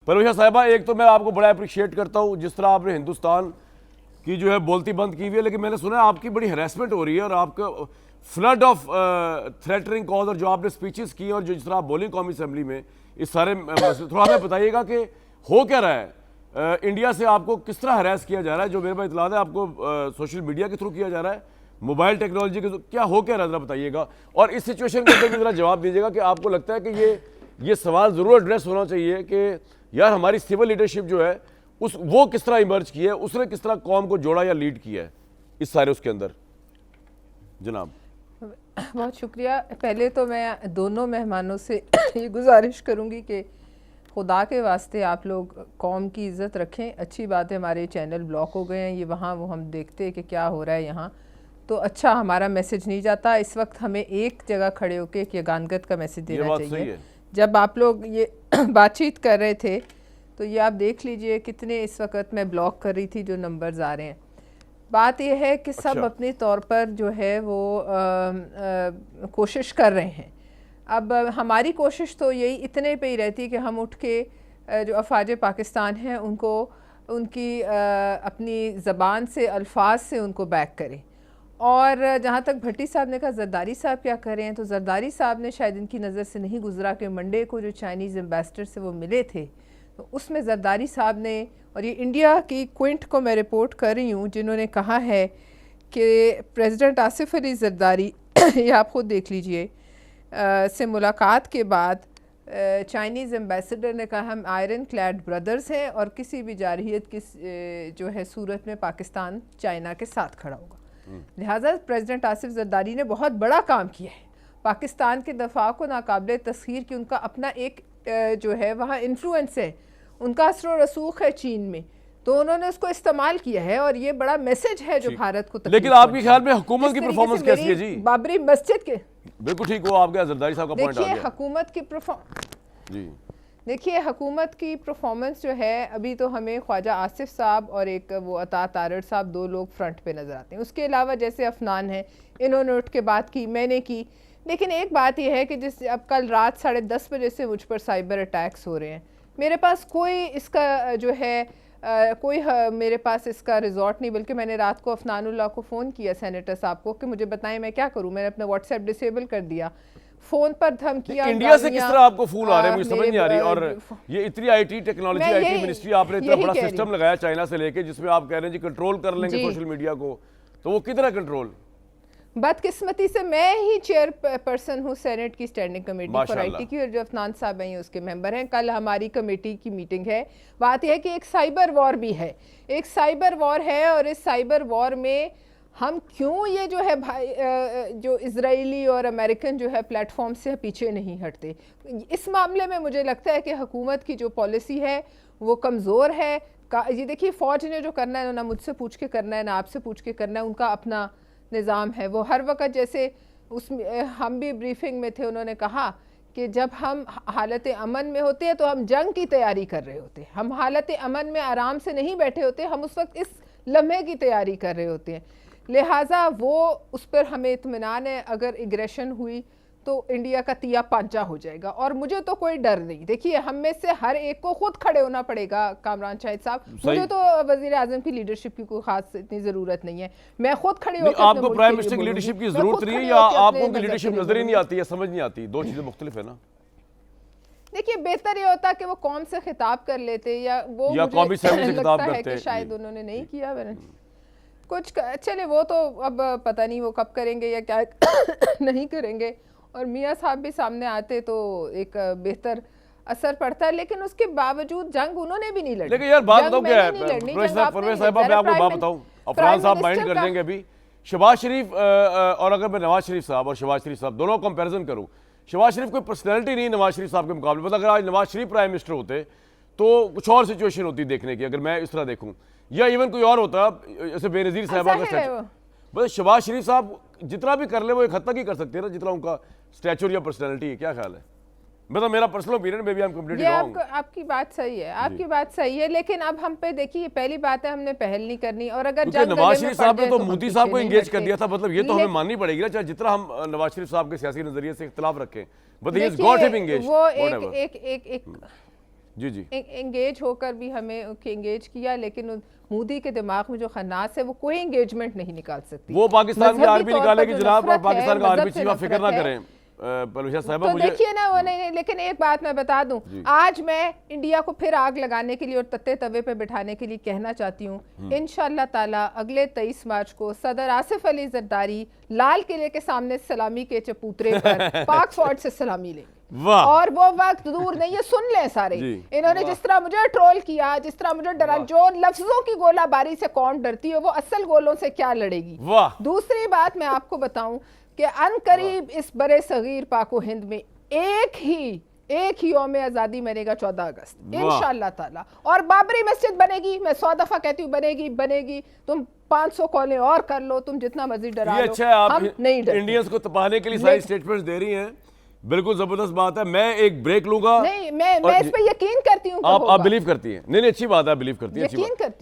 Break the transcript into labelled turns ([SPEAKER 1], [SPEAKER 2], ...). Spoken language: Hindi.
[SPEAKER 1] परवेशा साहिबा, एक तो मैं आपको बड़ा अप्रिशिएट करता हूँ जिस तरह आपने हिंदुस्तान की जो है बोलती बंद की हुई है, लेकिन मैंने सुना है आपकी बड़ी हरासमेंट हो रही है और आपका फ्लड ऑफ थ्रेटनिंग कॉज और जो आपने स्पीचेस की और जो जिस तरह आप बोलिंग कौमी असेंबली में इस सारे थोड़ा हमें बताइएगा कि हो क्या रहा है, इंडिया से आपको किस तरह हरास किया जा रहा है, जो मेरे पास इतलात है आपको सोशल मीडिया के थ्रू किया जा रहा है, मोबाइल टेक्नोलॉजी के, क्या हो क्या रहा है, जरा बताइएगा। और इस सिचुएशन के अंदर भी जरा जवाब दीजिएगा कि आपको लगता है कि ये सवाल जरूर एड्रेस होना चाहिए कि यार हमारी सिविल लीडरशिप जो है वो किस तरह इमर्ज की है, उसने किस तरह कौम को जोड़ा या लीड किया है इस सारे उसके अंदर। जनाब
[SPEAKER 2] बहुत शुक्रिया। पहले तो मैं दोनों मेहमानों से ये गुजारिश करूंगी कि खुदा के वास्ते आप लोग कौम की इज़्ज़त रखें। अच्छी बात है हमारे चैनल ब्लॉक हो गए हैं, ये वहाँ वो हम देखते हैं कि क्या हो रहा है यहाँ, तो अच्छा हमारा मैसेज नहीं जाता। इस वक्त हमें एक जगह खड़े होकर एक यगानगत का मैसेज देना चाहिए। जब आप लोग ये बातचीत कर रहे थे तो ये आप देख लीजिए कितने इस वक्त मैं ब्लॉक कर रही थी जो नंबर्स आ रहे हैं। बात यह है कि सब अपने तौर पर जो है वो कोशिश कर रहे हैं। अब हमारी कोशिश तो यही इतने पे ही रहती है कि हम उठ के जो अफवाज पाकिस्तान हैं उनको उनकी अपनी ज़बान से अल्फाज से उनको बैक करें। और जहाँ तक भट्टी साहब ने कहा जरदारी साहब क्या कर रहे हैं, तो जरदारी साहब ने शायद इनकी नज़र से नहीं गुजरा कि मंडे को जो चाइनीज़ एम्बेसडर से वो मिले थे तो उसमें जरदारी साहब ने, और ये इंडिया की क्विंट को मैं रिपोर्ट कर रही हूँ, जिन्होंने कहा है कि प्रेसिडेंट आसिफ अली जरदारी ये आप ख़ुद देख लीजिए से मुलाकात के बाद चाइनीज़ एम्बेसडर ने कहा हम आयरन क्लैड ब्रदर्स हैं और किसी भी जारहियत की जो है सूरत में पाकिस्तान चाइना के साथ खड़ा होगा। लिहाजा प्रेसिडेंट आसिफ जरदारी ने बहुत बड़ा काम किया है, पाकिस्तान के दफा को नाकाबिले तस्खीर की उनका अपना एक जो है वहाँ इन्फ्लुएंस है, उनका असर और रसूख है चीन में, तो उन्होंने उसको इस्तेमाल किया है और ये बड़ा मैसेज है जो भारत को।
[SPEAKER 1] लेकिन आपके ख्याल में हुकूमत की परफॉर्मेंस कैसी है जी?
[SPEAKER 2] बाबरी मस्जिद के
[SPEAKER 1] बिल्कुल ठीक हो आपके जरदारी साहब का पॉइंट आ गया।
[SPEAKER 2] देखिए हुकूमत की जी देखिए हुकूमत की परफॉर्मेंस जो है, अभी तो हमें ख्वाजा आसिफ साहब और एक वो अता तारड़ साहब, दो लोग फ्रंट पे नज़र आते हैं। उसके अलावा जैसे अफनान है, इन्होंने उठ के बात की, मैंने की। लेकिन एक बात यह है कि जिस अब कल रात 10:30 बजे से मुझ पर साइबर अटैक्स हो रहे हैं, मेरे पास कोई इसका जो है मेरे पास इसका रिजॉर्ट नहीं, बल्कि मैंने रात को अफनानुल्लाह को फ़ोन किया सेनेटर साहब को कि मुझे बताएं मैं क्या करूं। मैंने अपना व्हाट्सएप डिसेबल कर दिया, फ़ोन पर धमकियां।
[SPEAKER 1] इंडिया से किस तरह आपको फोन आ रहे हैं मुझे समझ नहीं आ रही। और ये इतनी आईटी टेक्नोलॉजी आईटी मिनिस्ट्री आपने इतना बड़ा सिस्टम लगाया चाइना से लेके, जिसमें आप कह रहे हैं जी कंट्रोल कर लेंगे सोशल मीडिया को, तो वो कितना कंट्रोल?
[SPEAKER 2] बदकिस्मती से मैं ही चेयर पर्सन हूँ सेनेट की स्टैंडिंग कमेटी फॉर आईटी की, और जो अफनान साहब हैं उसके मेंबर हैं। कल हमारी कमेटी की मीटिंग है। बात यह है कि एक साइबर वॉर भी है, एक साइबर वॉर है, और इस साइबर वॉर में हम क्यों ये जो है भाई जो इजरायली और अमेरिकन जो है प्लेटफॉर्म से पीछे नहीं हटते। इस मामले में मुझे लगता है कि हुकूमत की जो पॉलिसी है वो कमज़ोर है। ये देखिए फ़ौज ने जो करना है ना मुझसे पूछ के करना है ना आपसे पूछ के करना है, उनका अपना निज़ाम है। वो हर वक्त जैसे उसमें हम भी ब्रीफिंग में थे, उन्होंने कहा कि जब हम हालत अमन में होते हैं तो हम जंग की तैयारी कर रहे होते हैं, हम हालत अमन में आराम से नहीं बैठे होते, हम उस वक्त इस लम्हे की तैयारी कर रहे होते हैं। लिहाजा वो उस पर हमें इत्मीनान है, अगर एग्रेशन हुई तो इंडिया का तिया पांचा हो जाएगा, और मुझे तो कोई डर नहीं। देखिए हम में से हर एक को खुद खड़े होना पड़ेगा। कामरान शाहिद साहब, मुझे तो वजीर आजम की लीडरशिप की कोई खास इतनी जरूरत नहीं है, मैं खुद खड़ी होकर
[SPEAKER 1] आपको प्राइम मिनिस्टर की लीडरशिप की जरूरत नहीं है, या आपको उनकी लीडरशिप नजर ही नहीं आती है, समझ नहीं आती? दो चीजें मुख्तलिफ है ना। देखिए
[SPEAKER 2] बेहतर ये होता कि वो कौम से खिताब कर लेते, या वो
[SPEAKER 1] कौमी असेंबली से खिताब करते,
[SPEAKER 2] शायद उन्होंने नहीं किया कुछ। चले वो तो अब पता नहीं वो कब करेंगे या क्या नहीं करेंगे, और मियाँ साहब भी सामने आते तो एक बेहतर असर पड़ता है। लेकिन उसके बावजूद जंग उन्होंने भी नहीं लड़ी।
[SPEAKER 1] लेकिन यार बात बताओ क्या है परवेज साहिबा, मैं आपको बात बताऊं, अफरान साहब माइंड कर देंगे अभी। शहबाज शरीफ और अगर मैं नवाज शरीफ साहब और शहबाज शरीफ साहब दोनों कंपैरिजन करूं, शहबाज शरीफ कोई पर्सनैलिटी नहीं नवाज शरीफ साहब के मुकाबले। मतलब अगर आज नवाज शरीफ प्राइम मिनिस्टर होते तो कुछ और सिचुएशन होती देखने की, अगर मैं इस तरह देखूं, या इवन कोई और होता जैसे बेनज़ीर साहबा का स्टैचू। बस शहबाज शरीफ साहब जितना भी कर ले वो एक हद तक ही कर सकते हैं ना, जितना उनका स्टैचर या पर्सनैलिटी है। क्या ख्याल है? मतलब मेरा पर्सनल ओपिनियन में भी हम कंप्लीटली रॉन्ग।
[SPEAKER 2] आपकी बात सही है, आपकी बात सही है, लेकिन अब हम पे देखिए पहली बात है हमने पहल नहीं करनी, और अगर
[SPEAKER 1] नवाज शरीफ साहब ने तो मोदी साहब को एंगेज कर दिया था, मतलब ये तो हमें माननी पड़ेगी ना, चाहे जितना हम नवाज शरीफ साहब के सियासी नजरिए से इख्तिलाफ रखें, but he has got him engage.
[SPEAKER 2] वो एक
[SPEAKER 1] जी जी
[SPEAKER 2] एंगेज होकर भी हमें एंगेज किया, लेकिन मोदी के दिमाग में जो खन्नास है वो कोई एंगेजमेंट नहीं निकाल सकती।
[SPEAKER 1] वो पाकिस्तान की आर्मी निकालेगी जनाब, और
[SPEAKER 2] नफरत
[SPEAKER 1] पाकिस्तान
[SPEAKER 2] है,
[SPEAKER 1] का आर्मी
[SPEAKER 2] मजहब से
[SPEAKER 1] चीफ, आप फिक्र ना
[SPEAKER 2] नफरत है।
[SPEAKER 1] करें परवेशा साहबा।
[SPEAKER 2] तो
[SPEAKER 1] मुझे
[SPEAKER 2] देखिए ना वो नहीं, लेकिन एक बात मैं बता दूं, आज मैं इंडिया को फिर आग लगाने के लिए और तत्ते तवे पे बिठाने के लिए कहना चाहती हूँ, इंशाअल्लाह ताला अगले 23 मार्च को सदर आसिफ अली जरदारी लाल किले के सामने सलामी के चबूतरे पर पाक फोर्ट से सलामी लेंगे।
[SPEAKER 1] वाह,
[SPEAKER 2] और वो वक्त दूर नहीं है, सुन लें सारे। इन्होंने जिस तरह मुझे ट्रोल किया, जिस तरह मुझे डरा, जो लफ्जों की गोलाबारी से कौन डरती है वो असल गोलों से क्या लड़ेगी।
[SPEAKER 1] वाह,
[SPEAKER 2] दूसरी बात मैं आपको बताऊं कि अनकरीब इस बड़े सगीर पाको हिंद में एक ही यौम आज़ादी मनेगा 14 अगस्त इंशाअल्लाह ताला। और बाबरी मस्जिद बनेगी, मैं 100 दफा कहती हूँ बनेगी। तुम 500 कॉलें और कर लो, तुम जितना मर्जी डरा लो,
[SPEAKER 1] अच्छा है, आप
[SPEAKER 2] हम नहीं डरते।
[SPEAKER 1] इंडियंस को तपाने के लिए सारी स्टेटमेंट्स दे रही हैं, बिल्कुल जबरदस्त बात है। मैं एक ब्रेक लूंगा।
[SPEAKER 2] नहीं, मैं इस पे यकीन करती हूँ।
[SPEAKER 1] आप बिलीव करती हैं? नहीं, अच्छी बात है, बिलीव करती है, अच्छी बात।
[SPEAKER 2] यकीन करती